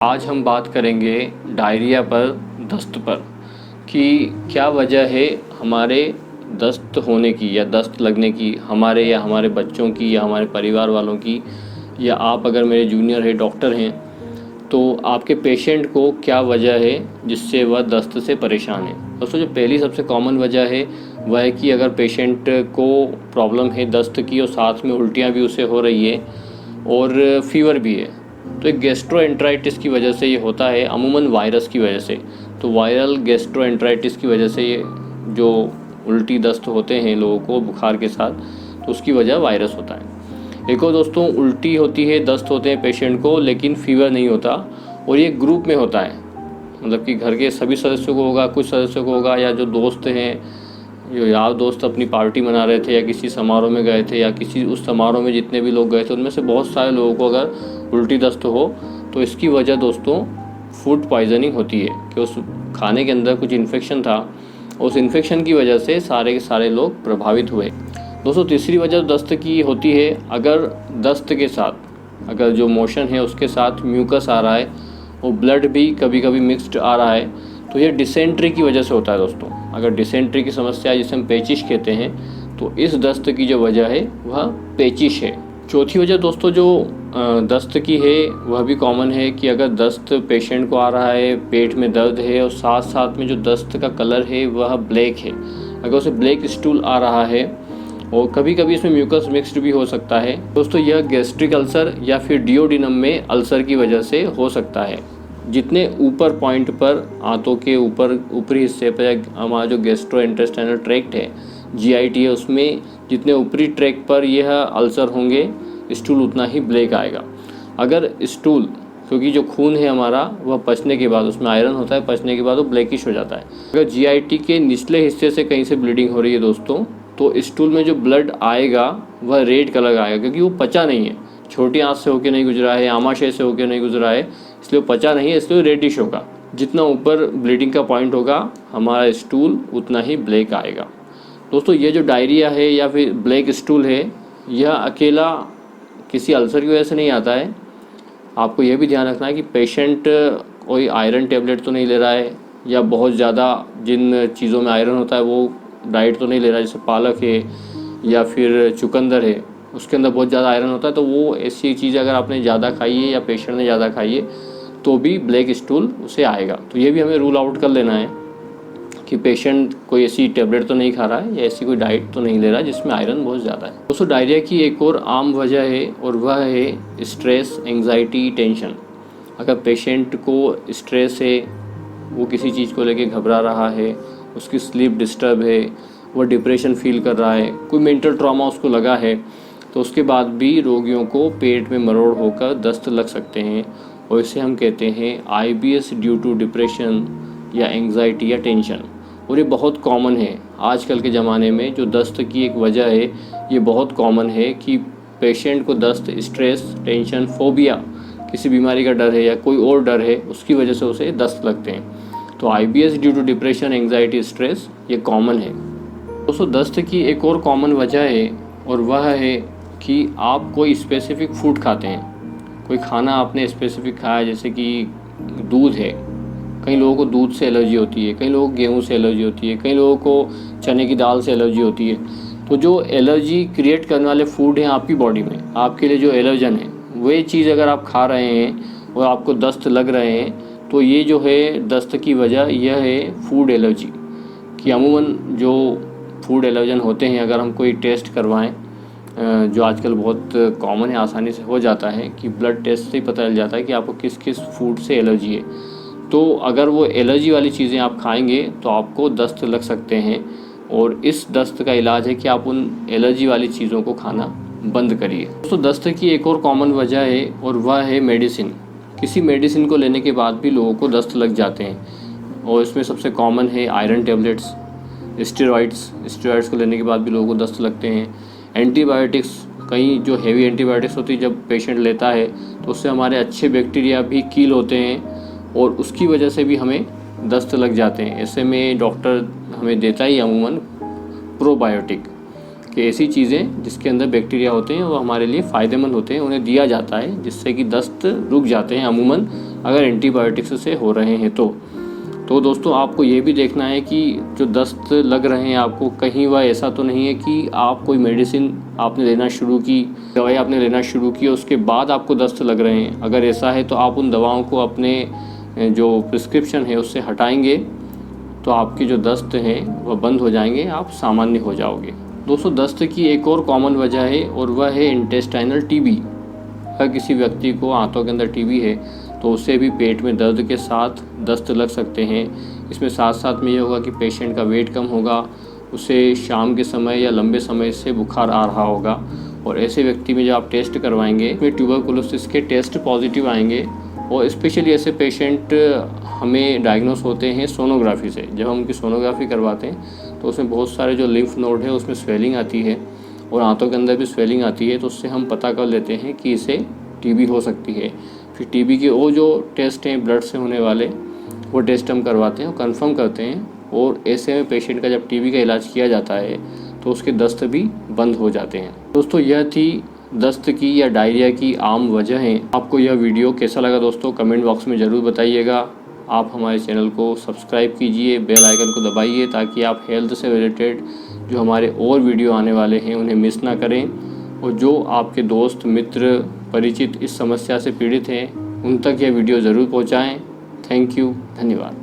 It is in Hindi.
आज हम बात करेंगे डायरिया पर, दस्त पर, कि क्या वजह है हमारे दस्त होने की या दस्त लगने की, हमारे या हमारे बच्चों की या हमारे परिवार वालों की, या आप अगर मेरे जूनियर है डॉक्टर हैं तो आपके पेशेंट को क्या वजह है जिससे वह दस्त से परेशान है। दोस्तों, जो पहली सबसे कॉमन वजह है वह है कि अगर पेशेंट को प्रॉब्लम है दस्त की और साथ में उल्टियाँ भी उसे हो रही है और फीवर भी है, तो एक गैस्ट्रोएंटराइटिस की वजह से ये होता है, अमूमन वायरस की वजह से। तो वायरल गैस्ट्रोएंटराइटिस की वजह से ये जो उल्टी दस्त होते हैं लोगों को बुखार के साथ, तो उसकी वजह वायरस होता है। एक और दोस्तों, उल्टी होती है, दस्त होते हैं पेशेंट को, लेकिन फीवर नहीं होता, और ये ग्रुप में होता है, मतलब कि घर के सभी सदस्यों को होगा, कुछ सदस्यों को होगा, या जो दोस्त हैं, जो यार दोस्त अपनी पार्टी मना रहे थे या किसी समारोह में गए थे या किसी उस समारोह में जितने भी लोग गए थे उनमें से बहुत सारे लोगों को अगर उल्टी दस्त हो तो इसकी वजह दोस्तों फूड पॉइजनिंग होती है कि उस खाने के अंदर कुछ इन्फेक्शन था, उस इन्फेक्शन की वजह से सारे के सारे लोग प्रभावित हुए। दोस्तों, तीसरी वजह दस्त की होती है, अगर दस्त के साथ अगर जो मोशन है उसके साथ म्यूकस आ रहा है और ब्लड भी कभी कभी मिक्स्ड आ रहा है, तो ये डिसेंट्री की वजह से होता है। दोस्तों, अगर डिसेंट्री की समस्या जिसे हम पेचिश कहते हैं, तो इस दस्त की जो वजह है वह पेचिश है। चौथी वजह दोस्तों जो दस्त की है वह भी कॉमन है कि अगर दस्त पेशेंट को आ रहा है, पेट में दर्द है और साथ साथ में जो दस्त का कलर है वह ब्लैक है, अगर उसे ब्लैक स्टूल आ रहा है और कभी कभी इसमें म्यूकस मिक्स्ड भी हो सकता है दोस्तों, यह गैस्ट्रिक अल्सर या फिर डियोडिनम में अल्सर की वजह से हो सकता है। जितने ऊपर पॉइंट पर, आंतों के ऊपर ऊपरी हिस्से पर हमारा जो गैस्ट्रोइंटेस्टाइनल ट्रैक्ट है, जीआईटी है, उसमें जितने ऊपरी ट्रैक पर यह अल्सर होंगे स्टूल उतना ही ब्लैक आएगा। अगर स्टूल, क्योंकि जो खून है हमारा वह पचने के बाद, उसमें आयरन होता है, पचने के बाद वो ब्लैकिश हो जाता है। अगर जीआईटी के निचले हिस्से से कहीं से ब्लीडिंग हो रही है दोस्तों, तो स्टूल में जो ब्लड आएगा वह रेड कलर का आएगा, क्योंकि वो पचा नहीं है, छोटी आंत से होकर नहीं गुजरा है, आमाशय से होकर नहीं गुजरा है, इसलिए पचा नहीं है, इसलिए रेडिश होगा। जितना ऊपर ब्लीडिंग का पॉइंट होगा हमारा स्टूल उतना ही ब्लैक आएगा। दोस्तों, ये जो डायरिया है या फिर ब्लैक स्टूल है, यह अकेला किसी अल्सर की वजह से नहीं आता है। आपको यह भी ध्यान रखना है कि पेशेंट कोई आयरन टेबलेट तो नहीं ले रहा है, या बहुत ज़्यादा जिन चीज़ों में आयरन होता है वो डाइट तो नहीं ले रहा है, जैसे पालक है या फिर चुकंदर है, उसके अंदर बहुत ज़्यादा आयरन होता है, तो वो ऐसी चीज़ अगर आपने ज़्यादा खाई है या पेशेंट ने ज़्यादा खाई है तो भी ब्लैक स्टूल उसे आएगा। तो ये भी हमें रूल आउट कर लेना है कि पेशेंट कोई ऐसी टेबलेट तो नहीं खा रहा है या ऐसी कोई डाइट तो नहीं ले रहा है जिसमें आयरन बहुत ज़्यादा है। दोस्तों, डायरिया की एक और आम वजह है और वह है स्ट्रेस, एंग्जाइटी, टेंशन। अगर पेशेंट को स्ट्रेस है, वो किसी चीज़ को लेके घबरा रहा है, उसकी स्लीप डिस्टर्ब है, वो डिप्रेशन फील कर रहा है, कोई मेंटल ट्रॉमा उसको लगा है, तो उसके बाद भी रोगियों को पेट में मरोड़ होकर दस्त लग सकते हैं, और इसे हम कहते हैं IBS ड्यू टू डिप्रेशन या एंग्जाइटी या टेंशन। और ये बहुत कॉमन है आजकल के ज़माने में। जो दस्त की एक वजह है ये बहुत कॉमन है कि पेशेंट को दस्त, स्ट्रेस, टेंशन, फोबिया, किसी बीमारी का डर है या कोई और डर है, उसकी वजह से उसे दस्त लगते हैं। तो IBS due to depression, anxiety, stress ये कॉमन है। दोस्तों, दस्त की एक और कॉमन वजह है और वह है कि आप कोई स्पेसिफिक फूड खाते हैं, कोई खाना आपने स्पेसिफिक खाया, जैसे कि दूध है, कई लोगों को दूध से एलर्जी होती है, कई लोगों को गेहूं से एलर्जी होती है, कई लोगों को चने की दाल से एलर्जी होती है। तो जो एलर्जी क्रिएट करने वाले फूड हैं आपकी बॉडी में, आपके लिए जो एलर्जन है, वही चीज़ अगर आप खा रहे हैं और आपको दस्त लग रहे हैं, तो ये जो है दस्त की वजह यह है फूड एलर्जी। कि अमूमन जो फूड एलर्जन होते हैं, अगर हम कोई टेस्ट करवाएं, जो आजकल बहुत कॉमन है, आसानी से हो जाता है कि ब्लड टेस्ट से ही पता चल जाता है कि आपको किस किस फूड से एलर्जी है। तो अगर वो एलर्जी वाली चीज़ें आप खाएंगे तो आपको दस्त लग सकते हैं, और इस दस्त का इलाज है कि आप उन एलर्जी वाली चीज़ों को खाना बंद करिए। तो दस्त की एक और कॉमन वजह है और वह है मेडिसिन। किसी मेडिसिन को लेने के बाद भी लोगों को दस्त लग जाते हैं, और इसमें सबसे कॉमन है आयरन टेबलेट्स, स्टेरॉइड्स को लेने के बाद भी लोगों को दस्त लगते हैं। एंटीबायोटिक्स, कई जो हेवी एंटीबायोटिक्स होती है जब पेशेंट लेता है तो उससे हमारे अच्छे बैक्टीरिया भी कील होते हैं और उसकी वजह से भी हमें दस्त लग जाते हैं। ऐसे में डॉक्टर हमें देता ही अमूमन प्रोबायोटिक, कि ऐसी चीज़ें जिसके अंदर बैक्टीरिया होते हैं वो हमारे लिए फ़ायदेमंद होते हैं, उन्हें दिया जाता है जिससे कि दस्त रुक जाते हैं अमूमन अगर एंटीबायोटिक्स से हो रहे हैं तो दोस्तों आपको ये भी देखना है कि जो दस्त लग रहे हैं आपको, कहीं वह ऐसा तो नहीं है कि आप कोई मेडिसिन आपने लेना शुरू की, दवाई आपने लेना शुरू की, उसके बाद आपको दस्त लग रहे हैं। अगर ऐसा है तो आप उन दवाओं को अपने जो प्रिस्क्रिप्शन है उससे हटाएंगे तो आपके जो दस्त हैं वह बंद हो जाएंगे, आप सामान्य हो जाओगे। दोस्तों दस्त की एक और कॉमन वजह है और वह है इंटेस्टाइनल टीबी। अगर किसी व्यक्ति को आंतों के अंदर टीबी है तो उससे भी पेट में दर्द के साथ दस्त लग सकते हैं। इसमें साथ साथ में ये होगा कि पेशेंट का वेट कम होगा, उसे शाम के समय या लंबे समय से बुखार आ रहा होगा, और ऐसे व्यक्ति में जब आप टेस्ट करवाएंगे इसमें ट्यूबरकुलोसिस के टेस्ट पॉजिटिव आएंगे। और स्पेशली ऐसे पेशेंट हमें डायग्नोस होते हैं सोनोग्राफी से। जब हम उनकी सोनोग्राफी करवाते हैं तो उसमें बहुत सारे जो लिम्फ नोड है उसमें स्वेलिंग आती है और आंतों के अंदर भी स्वेलिंग आती है, तो उससे हम पता कर लेते हैं कि इसे टीबी हो सकती है। फिर टीबी के वो जो टेस्ट हैं ब्लड से होने वाले, वो टेस्ट हम करवाते हैं और कंफर्म करते हैं, और ऐसे में पेशेंट का जब टीबी का इलाज किया जाता है तो उसके दस्त भी बंद हो जाते हैं। दोस्तों यह थी दस्त की या डायरिया की आम वजहें। आपको यह वीडियो कैसा लगा दोस्तों, कमेंट बॉक्स में ज़रूर बताइएगा। आप हमारे चैनल को सब्सक्राइब कीजिए, बेल आइकन को दबाइए ताकि आप हेल्थ से रिलेटेड जो हमारे और वीडियो आने वाले हैं उन्हें मिस ना करें। और जो आपके दोस्त मित्र परिचित इस समस्या से पीड़ित हैं उन तक यह वीडियो ज़रूर पहुँचाएँ। थैंक यू, धन्यवाद।